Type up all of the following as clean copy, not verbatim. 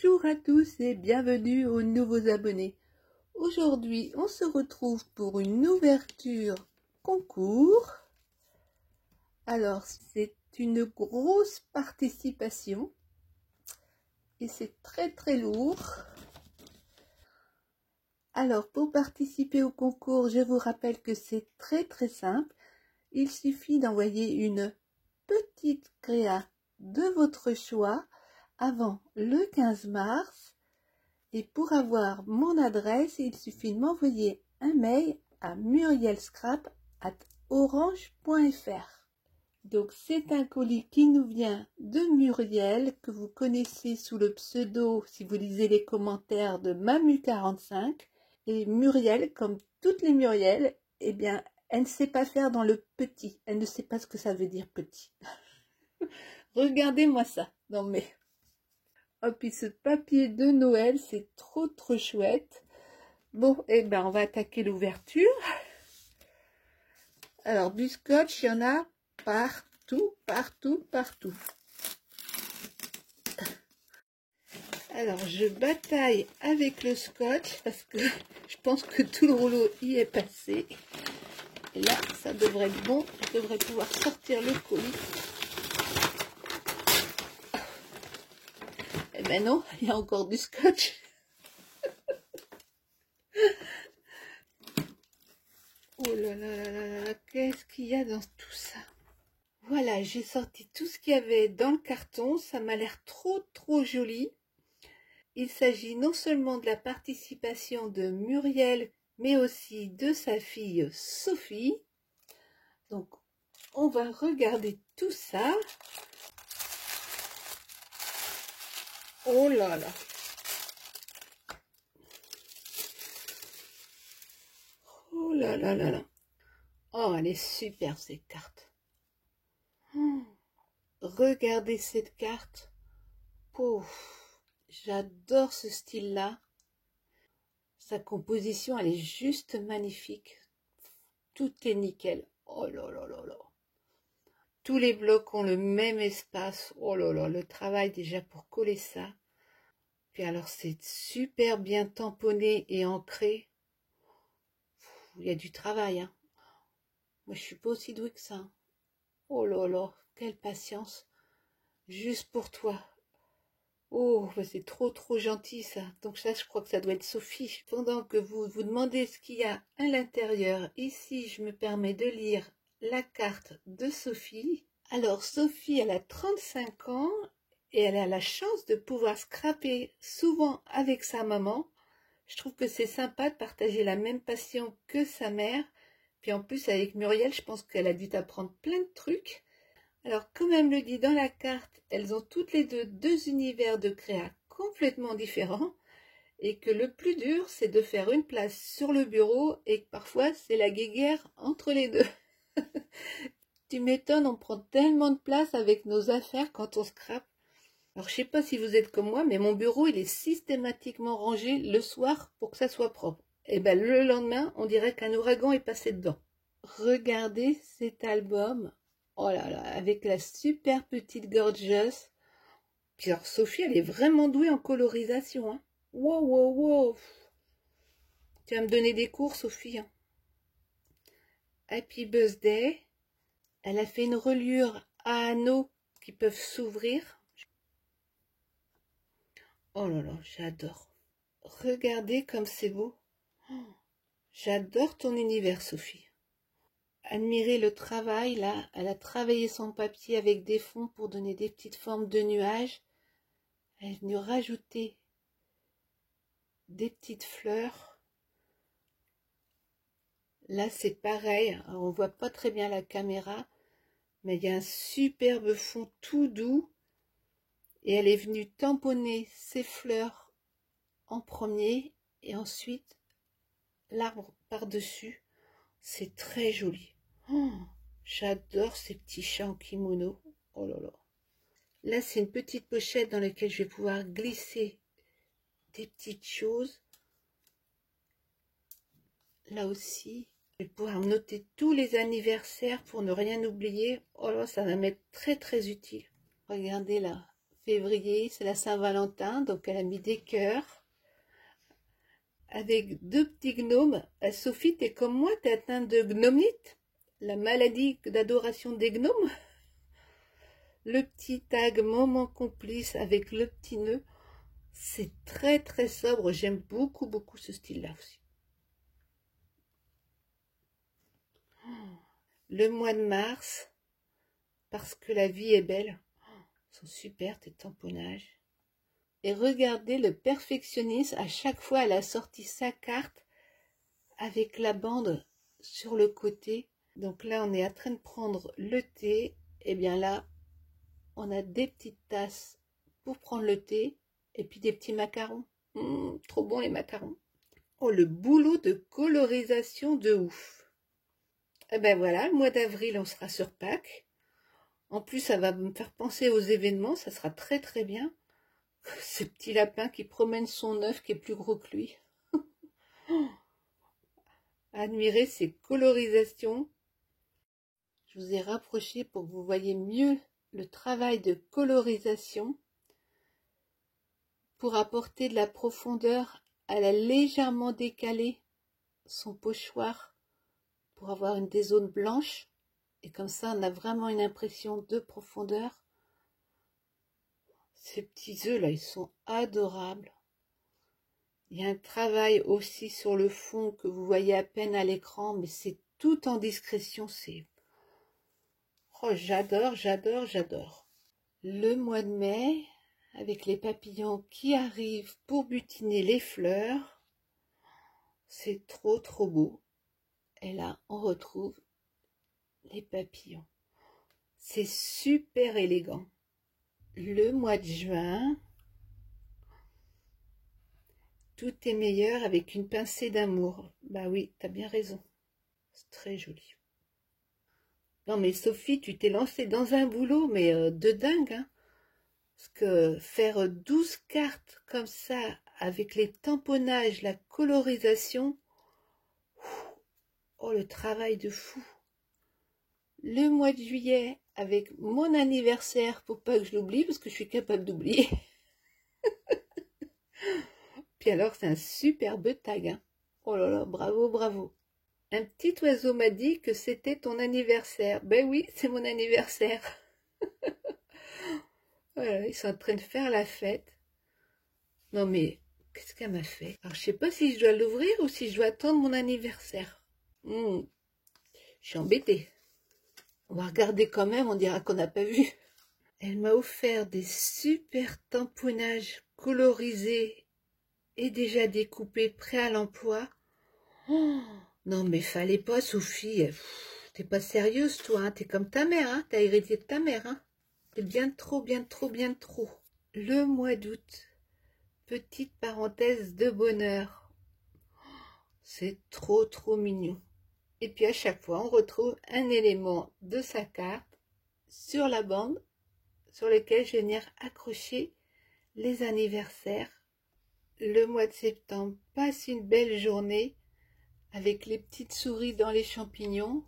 Bonjour à tous et bienvenue aux nouveaux abonnés. Aujourd'hui, on se retrouve pour une ouverture concours. Alors, c'est une grosse participation et c'est très lourd. Alors, pour participer au concours, je vous rappelle que c'est très simple. Il suffit d'envoyer une petite créa de votre choix avant le 15 mars. Et pour avoir mon adresse, il suffit de m'envoyer un mail à murielscrap@orange.fr. Donc c'est un colis qui nous vient de Muriel, que vous connaissez sous le pseudo, si vous lisez les commentaires, de Mamu45. Et Muriel, comme toutes les Muriel, eh bien, elle ne sait pas faire dans le petit. Elle ne sait pas ce que ça veut dire petit. Regardez-moi ça. Non mais... Oh, puis ce papier de Noël, c'est trop chouette. Bon, eh ben, on va attaquer l'ouverture. Alors, du scotch, il y en a partout. Alors, je bataille avec le scotch parce que je pense que tout le rouleau y est passé. Et là, ça devrait être bon. Je devrais pouvoir sortir le colis. Eh ben non, il y a encore du scotch. Oh là là, qu'est-ce qu'il y a dans tout ça? Voilà, j'ai sorti tout ce qu'il y avait dans le carton. Ça m'a l'air trop joli. Il s'agit non seulement de la participation de Muriel, mais aussi de sa fille Sophie. Donc, on va regarder tout ça. Oh là là! Oh là là là là! Oh, elle est super cette carte! Oh, regardez cette carte! Pouf! J'adore ce style-là. Sa composition, elle est juste magnifique. Tout est nickel. Oh là là là là! Tous les blocs ont le même espace. Oh là là, le travail déjà pour coller ça. Puis alors c'est super bien tamponné et ancré. Il y a du travail, hein. Moi je suis pas aussi douée que ça. Oh là là, quelle patience. Juste pour toi. Oh, c'est trop gentil ça. Donc ça, je crois que ça doit être Sophie. Pendant que vous vous demandez ce qu'il y a à l'intérieur, ici je me permets de lire la carte de Sophie. Alors Sophie, elle a 35 ans et elle a la chance de pouvoir scraper souvent avec sa maman. Je trouve que c'est sympa de partager la même passion que sa mère. Puis en plus avec Muriel, je pense qu'elle a dû t'apprendre plein de trucs. Alors comme elle me le dit dans la carte, elles ont toutes les deux univers de créa complètement différents. Et que le plus dur, c'est de faire une place sur le bureau et que parfois c'est la guéguerre entre les deux. Tu m'étonnes, on prend tellement de place avec nos affaires quand on scrape. Alors je sais pas si vous êtes comme moi, mais mon bureau il est systématiquement rangé le soir pour que ça soit propre. Et ben le lendemain, on dirait qu'un ouragan est passé dedans. Regardez cet album. Oh là là, avec la super petite Gorgeous. Puis alors Sophie, elle est vraiment douée en colorisation, hein. Wow. Tu vas me donner des cours, Sophie, hein. Happy Birthday. Elle a fait une reliure à anneaux qui peuvent s'ouvrir. Oh là là, j'adore. Regardez comme c'est beau. Oh, j'adore ton univers, Sophie. Admirez le travail, là. Elle a travaillé son papier avec des fonds pour donner des petites formes de nuages. Elle est venue rajouter des petites fleurs. Là, c'est pareil. On voit pas très bien la caméra, mais il y a un superbe fond tout doux. Et elle est venue tamponner ses fleurs en premier et ensuite l'arbre par-dessus. C'est très joli. Oh, j'adore ces petits chats en kimono. Oh là là. Là, c'est une petite pochette dans laquelle je vais pouvoir glisser des petites choses. Là aussi, je vais pouvoir noter tous les anniversaires pour ne rien oublier. Oh là, ça va m'être très utile. Regardez là, février, c'est la Saint-Valentin, donc elle a mis des cœurs avec 2 petits gnomes. Sophie, t'es comme moi, t'es atteinte de gnomite, la maladie d'adoration des gnomes. Le petit tag moment complice avec le petit nœud, c'est très très sobre, j'aime beaucoup beaucoup ce style-là aussi. Le mois de mars, parce que la vie est belle, sont super tes tamponnages. Et regardez le perfectionniste, à chaque fois elle a sorti sa carte avec la bande sur le côté. Donc là on est en train de prendre le thé, et bien là on a des petites tasses pour prendre le thé, et puis des petits macarons. Trop bon les macarons. Oh, le boulot de colorisation de ouf. Et ben voilà, le mois d'avril on sera sur Pâques. En plus ça va me faire penser aux événements, ça sera très très bien. Ce petit lapin qui promène son œuf qui est plus gros que lui. Admirez ces colorisations. Je vous ai rapproché pour que vous voyez mieux le travail de colorisation pour apporter de la profondeur. Elle a légèrement décalé son pochoir pour avoir des zones blanches, et comme ça on a vraiment une impression de profondeur. Ces petits œufs là, ils sont adorables. Il y a un travail aussi sur le fond que vous voyez à peine à l'écran, mais c'est tout en discrétion. C'est... Oh, j'adore, j'adore, j'adore. Le mois de mai, avec les papillons qui arrivent pour butiner les fleurs, c'est trop trop beau. Et là, on retrouve les papillons. C'est super élégant. Le mois de juin, tout est meilleur avec une pincée d'amour. Bah oui, t'as bien raison. C'est très joli. Non mais Sophie, tu t'es lancée dans un boulot, mais de dingue, hein. Parce que faire 12 cartes comme ça, avec les tamponnages, la colorisation, oh le travail de fou. Le mois de juillet, avec mon anniversaire, pour pas que je l'oublie, parce que je suis capable d'oublier. Puis alors, c'est un superbe tag, hein. Oh là là, bravo, bravo. Un petit oiseau m'a dit que c'était ton anniversaire. Ben oui, c'est mon anniversaire. Voilà, ils sont en train de faire la fête. Non mais, qu'est-ce qu'elle m'a fait? Alors, je sais pas si je dois l'ouvrir ou si je dois attendre mon anniversaire. Je suis embêtée. On va regarder quand même, on dira qu'on n'a pas vu. Elle m'a offert des super tamponnages colorisés et déjà découpés, prêts à l'emploi. Oh, non mais fallait pas, Sophie. T'es pas sérieuse, toi, hein. T'es comme ta mère, hein. T'as hérité de ta mère, hein. T'es bien trop, bien trop, bien trop. Le mois d'août, petite parenthèse de bonheur. C'est trop, trop mignon. Et puis à chaque fois, on retrouve un élément de sa carte sur la bande sur lequel je vais venir accrocher les anniversaires. Le mois de septembre, passe une belle journée avec les petites souris dans les champignons.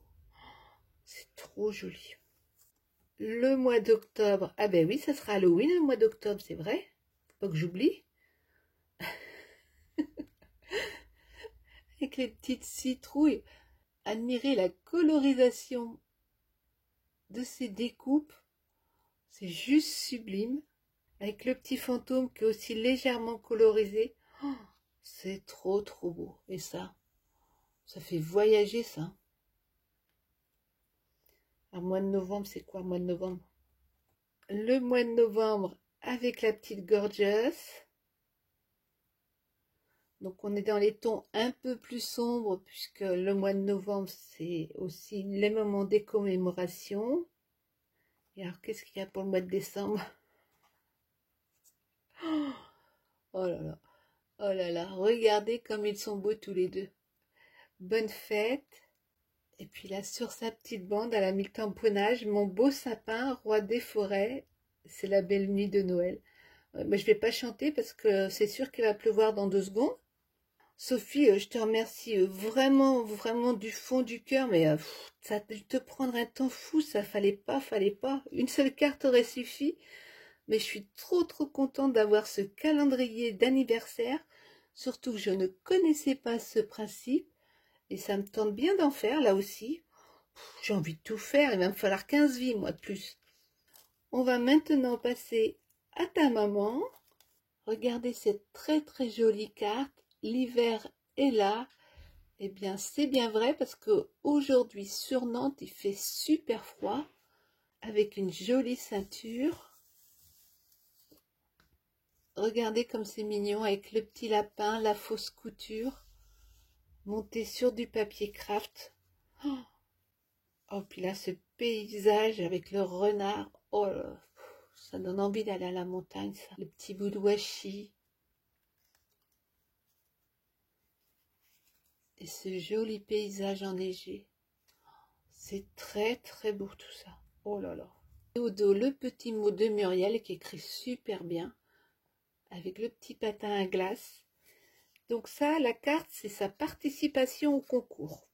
C'est trop joli. Le mois d'octobre, ah ben oui, ça sera Halloween le mois d'octobre, c'est vrai. Faut pas que j'oublie. Avec les petites citrouilles. Admirez la colorisation de ces découpes. C'est juste sublime. Avec le petit fantôme qui est aussi légèrement colorisé. Oh, c'est trop trop beau. Et ça fait voyager ça. Un mois de novembre, c'est quoi le mois de novembre? Le mois de novembre avec la petite Gorgeous. Donc on est dans les tons un peu plus sombres puisque le mois de novembre c'est aussi les moments des commémorations. Et alors qu'est-ce qu'il y a pour le mois de décembre? Oh là là, oh là là, regardez comme ils sont beaux tous les deux. Bonne fête. Et puis là sur sa petite bande elle a mis le tamponnage, mon beau sapin, roi des forêts. C'est la belle nuit de Noël. Mais je vais pas chanter parce que c'est sûr qu'il va pleuvoir dans 2 secondes. Sophie, je te remercie vraiment, vraiment du fond du cœur, mais ça a dû te prendre un temps fou, ça fallait pas. Une seule carte aurait suffi. mais je suis trop contente d'avoir ce calendrier d'anniversaire, surtout que je ne connaissais pas ce principe, et ça me tente bien d'en faire là aussi. J'ai envie de tout faire, il va me falloir 15 vies, moi, de plus. On va maintenant passer à ta maman. Regardez cette très jolie carte. L'hiver est là. Eh bien, c'est bien vrai parce que aujourd'hui sur Nantes, il fait super froid avec une jolie ceinture. Regardez comme c'est mignon avec le petit lapin, la fausse couture, monté sur du papier craft. Oh, puis là, ce paysage avec le renard. Oh là, ça donne envie d'aller à la montagne, ça. Le petit bout de washi. Et ce joli paysage enneigé. C'est très beau tout ça. Oh là là. Et au dos, le petit mot de Muriel qui écrit super bien. Avec le petit patin à glace. Donc ça, la carte, c'est sa participation au concours.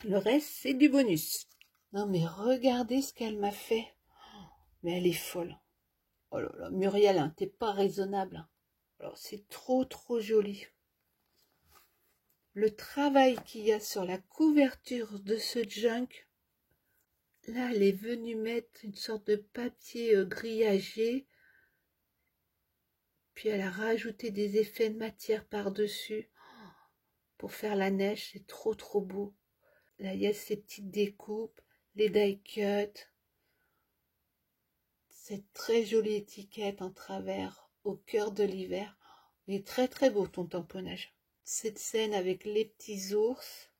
Le reste, c'est du bonus. Non mais regardez ce qu'elle m'a fait. Mais elle est folle. Oh là là, Muriel, hein, t'es pas raisonnable. Hein. Alors c'est trop joli. Le travail qu'il y a sur la couverture de ce junk. Là, elle est venue mettre une sorte de papier grillagé. Puis elle a rajouté des effets de matière par-dessus pour faire la neige. C'est trop beau. Là, il y a ces petites découpes, les die cuts. Cette très jolie étiquette en travers au cœur de l'hiver. Il est très beau ton tamponnage. Cette scène avec les petits ours.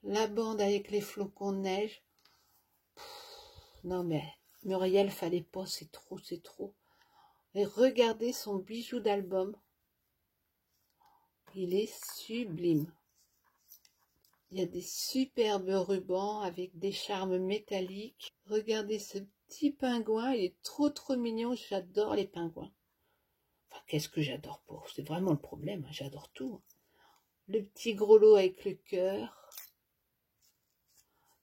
La bande avec les flocons de neige. Non mais Muriel, fallait pas, c'est trop. Et regardez son bijou d'album. Il est sublime. Il y a des superbes rubans avec des charmes métalliques. Regardez ce petit pingouin, il est trop mignon. J'adore les pingouins. Enfin, qu'est-ce que j'adore pas? C'est vraiment le problème, hein, j'adore tout. Le petit gros lot avec le cœur.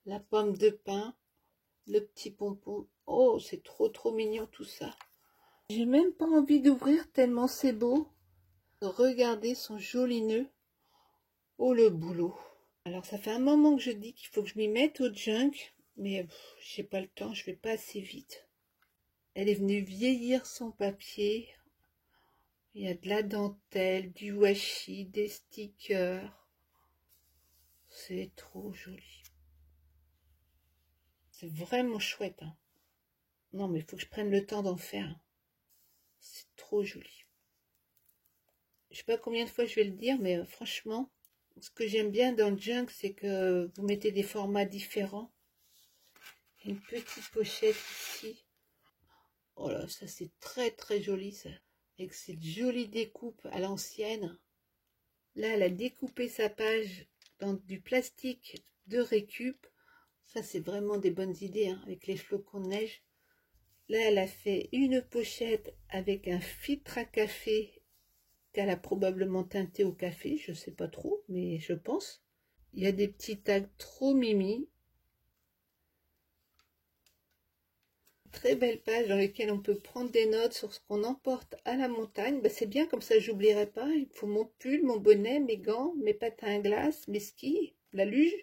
La pomme de pin. Le petit pompon. Oh, c'est trop mignon tout ça. J'ai même pas envie d'ouvrir tellement c'est beau. Regardez son joli nœud. Oh, le boulot. Alors, ça fait un moment que je dis qu'il faut que je m'y mette au junk, mais j'ai pas le temps, je vais pas assez vite. Elle est venue vieillir son papier. Il y a de la dentelle, du washi, des stickers. C'est trop joli. C'est vraiment chouette. Hein. Non, mais il faut que je prenne le temps d'en faire. C'est trop joli. Je sais pas combien de fois je vais le dire, mais franchement, ce que j'aime bien dans le junk, c'est que vous mettez des formats différents. Une petite pochette ici. Oh là, ça c'est très joli ça. Avec cette jolie découpe à l'ancienne. Là, elle a découpé sa page dans du plastique de récup. Ça, c'est vraiment des bonnes idées, hein, avec les flocons de neige. Là, elle a fait une pochette avec un filtre à café qu'elle a probablement teinté au café. Je sais pas trop, mais je pense. Il y a des petits tags trop mimi. Très belle page dans laquelle on peut prendre des notes sur ce qu'on emporte à la montagne. Ben, c'est bien, comme ça j'oublierai pas. Il faut mon pull, mon bonnet, mes gants, mes patins à glace, mes skis, la luge.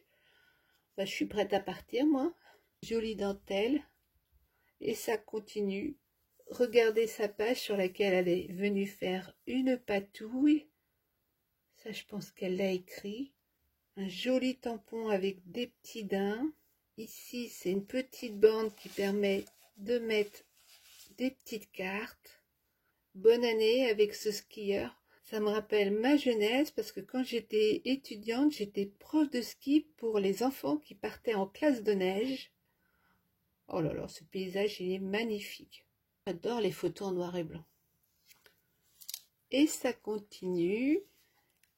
Ben, je suis prête à partir, moi. Jolie dentelle. Et ça continue. Regardez sa page sur laquelle elle est venue faire une patouille. Ça, je pense qu'elle l'a écrit. Un joli tampon avec des petits daims. Ici, c'est une petite bande qui permet de mettre des petites cartes. Bonne année avec ce skieur. Ça me rappelle ma jeunesse parce que quand j'étais étudiante, j'étais prof de ski pour les enfants qui partaient en classe de neige. Oh là là, ce paysage, il est magnifique. J'adore les photos en noir et blanc. Et ça continue.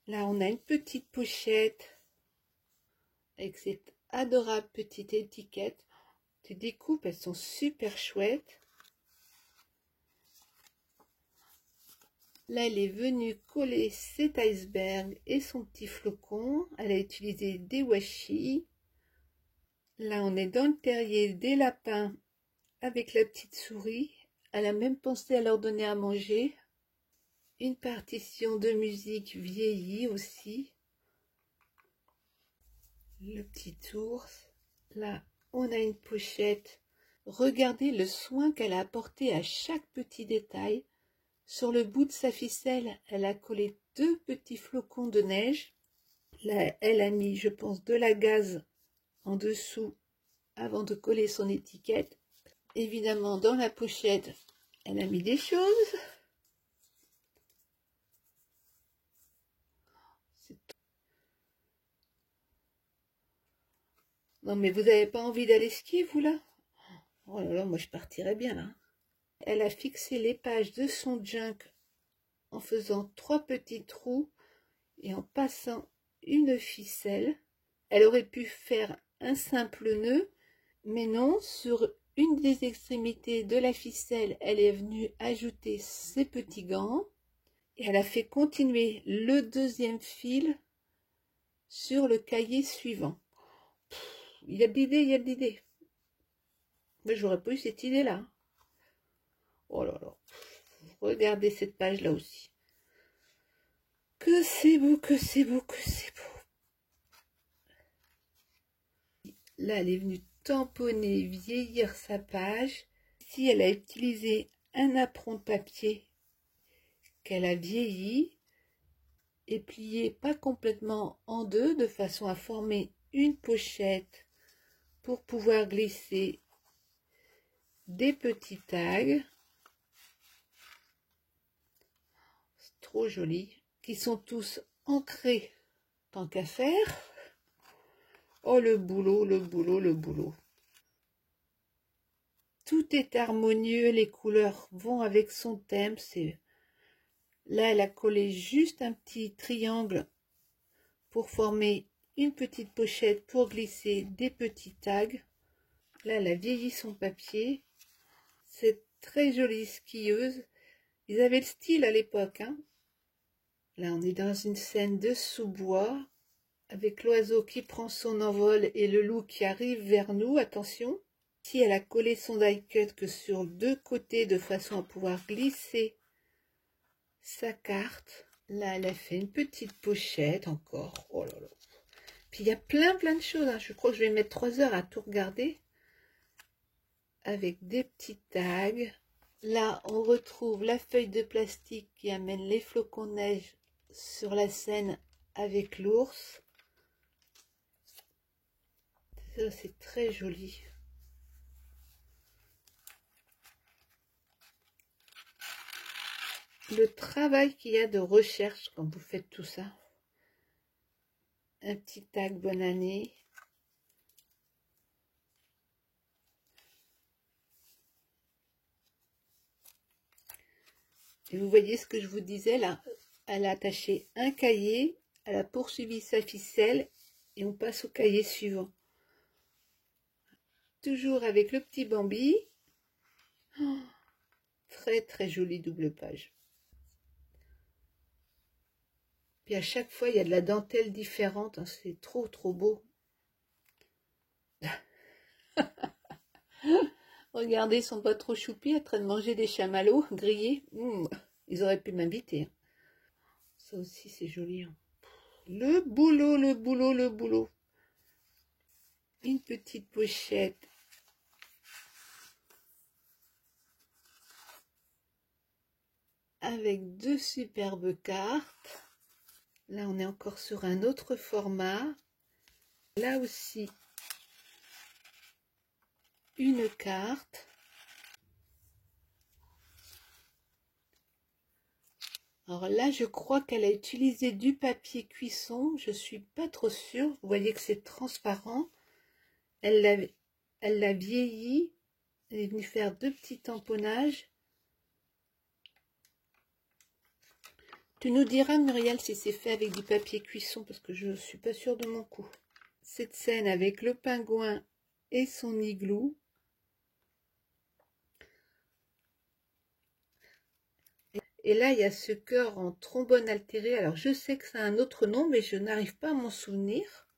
Là, on a une petite pochette avec cette adorable petite étiquette. Les découpes, elles sont super chouettes. Là, elle est venue coller cet iceberg et son petit flocon. Elle a utilisé des washi. Là, on est dans le terrier des lapins avec la petite souris. Elle a même pensé à leur donner à manger. Une partition de musique vieillie aussi. Le petit ours. Là, on a une pochette. Regardez le soin qu'elle a apporté à chaque petit détail. Sur le bout de sa ficelle, elle a collé 2 petits flocons de neige. Là, elle a mis, je pense, de la gaze en dessous avant de coller son étiquette. Évidemment, dans la pochette, elle a mis des choses. Non, mais vous n'avez pas envie d'aller skier, vous, là? Oh là là, moi, je partirais bien, là. Elle a fixé les pages de son junk en faisant 3 petits trous et en passant une ficelle. Elle aurait pu faire un simple nœud, mais non, sur une des extrémités de la ficelle, elle est venue ajouter ses petits gants et elle a fait continuer le 2e fil sur le cahier suivant. Il y a de l'idée, il y a de l'idée. Mais j'aurais pas eu cette idée-là. Oh là là. Regardez cette page-là aussi. Que c'est beau, que c'est beau, que c'est beau. Là, elle est venue tamponner, vieillir sa page. Ici, elle a utilisé un apron de papier qu'elle a vieilli et plié pas complètement en deux de façon à former une pochette pour pouvoir glisser des petits tags. C'est trop joli. Qui sont tous ancrés tant qu'à faire. Oh, le boulot, le boulot, le boulot. Tout est harmonieux, les couleurs vont avec son thème. Là, elle a collé juste un petit triangle pour former une petite pochette pour glisser des petits tags. Là, elle a vieilli son papier. C'est très jolie skieuse. Ils avaient le style à l'époque, hein. Là, on est dans une scène de sous-bois, avec l'oiseau qui prend son envol et le loup qui arrive vers nous. Attention. Ici, elle a collé son die cut que sur 2 côtés de façon à pouvoir glisser sa carte. Là, elle a fait une petite pochette encore. Oh là là. Puis il y a plein de choses, hein. Je crois que je vais mettre 3 heures à tout regarder. Avec des petits tags. Là, on retrouve la feuille de plastique qui amène les flocons de neige sur la scène avec l'ours. Ça, c'est très joli. Le travail qu'il y a de recherche quand vous faites tout ça. Un petit tag bonne année. Et vous voyez ce que je vous disais là, elle a attaché un cahier, elle a poursuivi sa ficelle et on passe au cahier suivant. Toujours avec le petit Bambi. Oh, très très jolie double page. Puis à chaque fois, il y a de la dentelle différente, hein, c'est trop trop beau. Regardez, ils sont pas trop choupis en train de manger des chamallows grillés. Ils auraient pu m'inviter. Hein. Ça aussi, c'est joli. Hein. Le boulot, le boulot, le boulot. Une petite pochette. Avec 2 superbes cartes. Là, on est encore sur un autre format. Là aussi, une carte. Alors là, je crois qu'elle a utilisé du papier cuisson. Je suis pas trop sûre. Vous voyez que c'est transparent. Elle l'a vieilli. Elle est venue faire 2 petits tamponnages. Tu nous diras, Muriel, si c'est fait avec du papier cuisson, parce que je ne suis pas sûre de mon coup. Cette scène avec le pingouin et son igloo. Et là, il y a ce cœur en trombone altéré. Alors, je sais que c'est un autre nom, mais je n'arrive pas à m'en souvenir.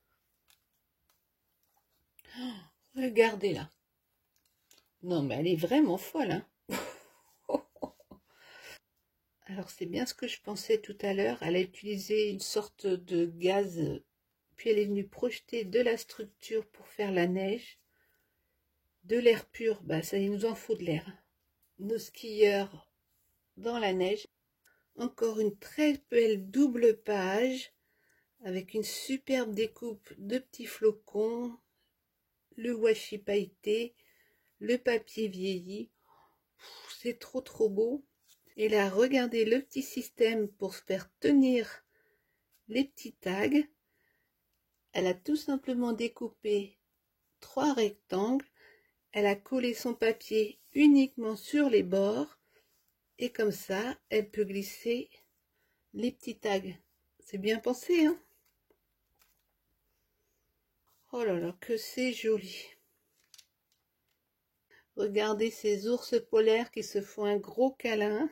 Oh, regardez là. Non, mais elle est vraiment folle, hein. Alors c'est bien ce que je pensais tout à l'heure. Elle a utilisé une sorte de gaz, puis elle est venue projeter de la structure pour faire la neige. De l'air pur, bah ça il nous en faut de l'air. Nos skieurs dans la neige. Encore une très belle double page avec une superbe découpe de petits flocons, le washi pailleté, le papier vieilli. C'est trop beau. Et là, regardez le petit système pour se faire tenir les petits tags. Elle a tout simplement découpé 3 rectangles. Elle a collé son papier uniquement sur les bords. Et comme ça, elle peut glisser les petits tags. C'est bien pensé, hein? Oh là là, que c'est joli. Regardez ces ours polaires qui se font un gros câlin.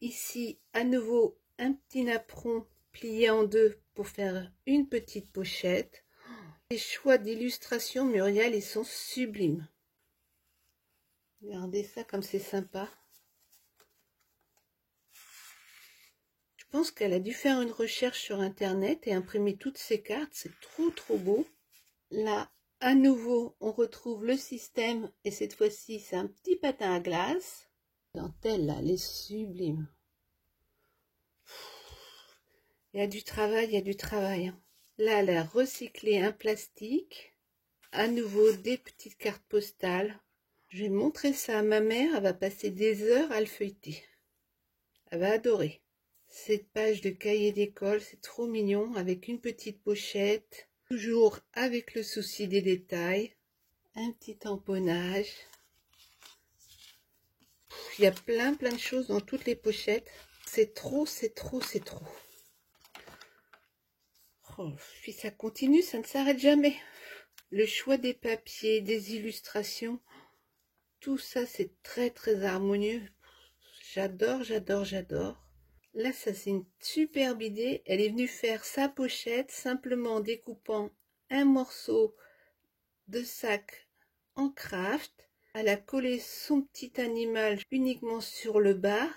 Ici, à nouveau, un petit napperon plié en deux pour faire une petite pochette. Les choix d'illustration, Muriel, ils sont sublimes. Regardez ça comme c'est sympa. Je pense qu'elle a dû faire une recherche sur internet et imprimer toutes ces cartes. C'est trop beau. Là, à nouveau, on retrouve le système et cette fois-ci, c'est un petit patin à glace. La dentelle, là, elle est sublime. Il y a du travail, il y a du travail. Là, elle a recyclé un plastique. À nouveau, des petites cartes postales. Je vais montrer ça à ma mère. Elle va passer des heures à le feuilleter. Elle va adorer. Cette page de cahier d'école, c'est trop mignon, avec une petite pochette. Toujours avec le souci des détails. Un petit tamponnage. Il y a plein de choses dans toutes les pochettes. C'est trop. Oh, puis ça continue, ça ne s'arrête jamais. Le choix des papiers, des illustrations, tout ça c'est très harmonieux. J'adore. Là, ça c'est une superbe idée. Elle est venue faire sa pochette simplement en découpant un morceau de sac en craft. Elle a collé son petit animal uniquement sur le bas,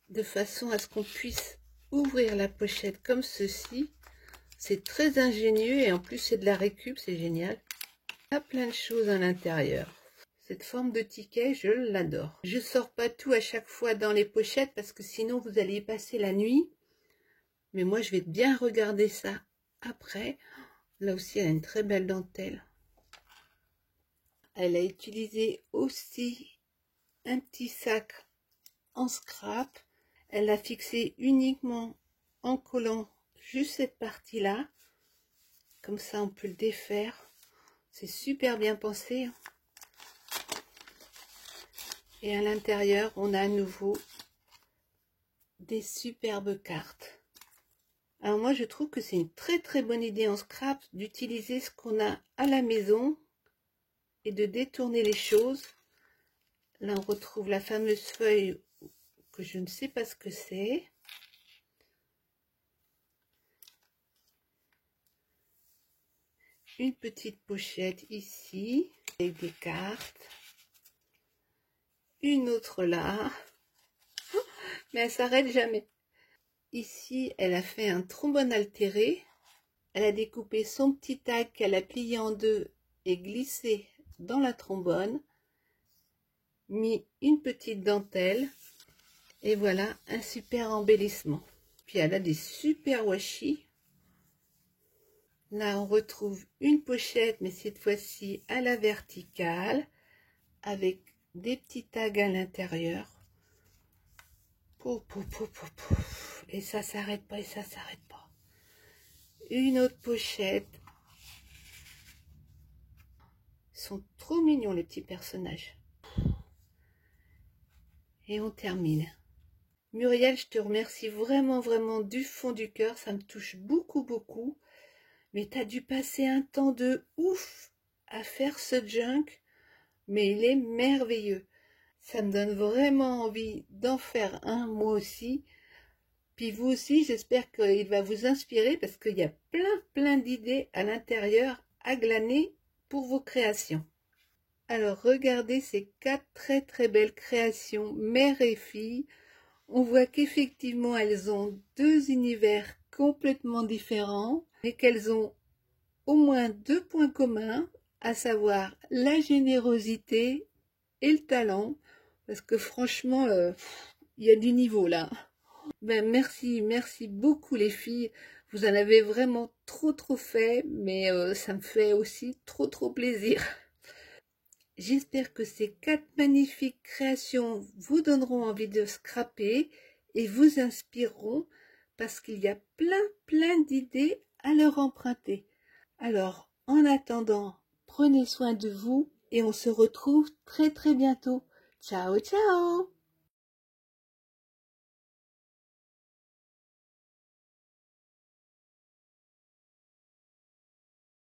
de façon à ce qu'on puisse ouvrir la pochette comme ceci. C'est très ingénieux et en plus c'est de la récup, c'est génial. Il y a plein de choses à l'intérieur. Cette forme de ticket, je l'adore. Je sors pas tout à chaque fois dans les pochettes parce que sinon vous allez y passer la nuit. Mais moi je vais bien regarder ça après. Là aussi elle a une très belle dentelle. Elle a utilisé aussi un petit sac en scrap. Elle l'a fixé uniquement en collant juste cette partie-là. Comme ça, on peut le défaire. C'est super bien pensé. Et à l'intérieur, on a à nouveau des superbes cartes. Alors moi, je trouve que c'est une très bonne idée en scrap d'utiliser ce qu'on a à la maison et de détourner les choses. Là, on retrouve la fameuse feuille que je ne sais pas ce que c'est. Une petite pochette ici avec des cartes. Une autre là. Mais elle s'arrête jamais. Ici, elle a fait un trombone altéré. Elle a découpé son petit tag qu'elle a plié en deux et glissé dans la trombone. Mis une petite dentelle. Et voilà un super embellissement. Puis elle a des super washi. Là, on retrouve une pochette, mais cette fois-ci à la verticale, avec des petits tags à l'intérieur. Et ça s'arrête pas, et ça s'arrête pas. Une autre pochette. Ils sont trop mignons, les petits personnages. Et on termine. Muriel, je te remercie vraiment du fond du cœur. Ça me touche beaucoup. Mais tu as dû passer un temps de ouf à faire ce junk. Mais il est merveilleux. Ça me donne vraiment envie d'en faire un, moi aussi. Puis vous aussi, j'espère qu'il va vous inspirer parce qu'il y a plein d'idées à l'intérieur à glaner pour vos créations. Alors regardez ces 4 très belles créations, mère et fille. On voit qu'effectivement, elles ont deux univers complètement différents, mais qu'elles ont au moins deux points communs, à savoir la générosité et le talent, parce que franchement, il y a du niveau là. Ben merci beaucoup les filles. Vous en avez vraiment trop fait, mais ça me fait aussi trop plaisir. J'espère que ces 4 magnifiques créations vous donneront envie de scraper et vous inspireront parce qu'il y a plein d'idées à leur emprunter. Alors, en attendant, prenez soin de vous et on se retrouve très bientôt. Ciao ciao!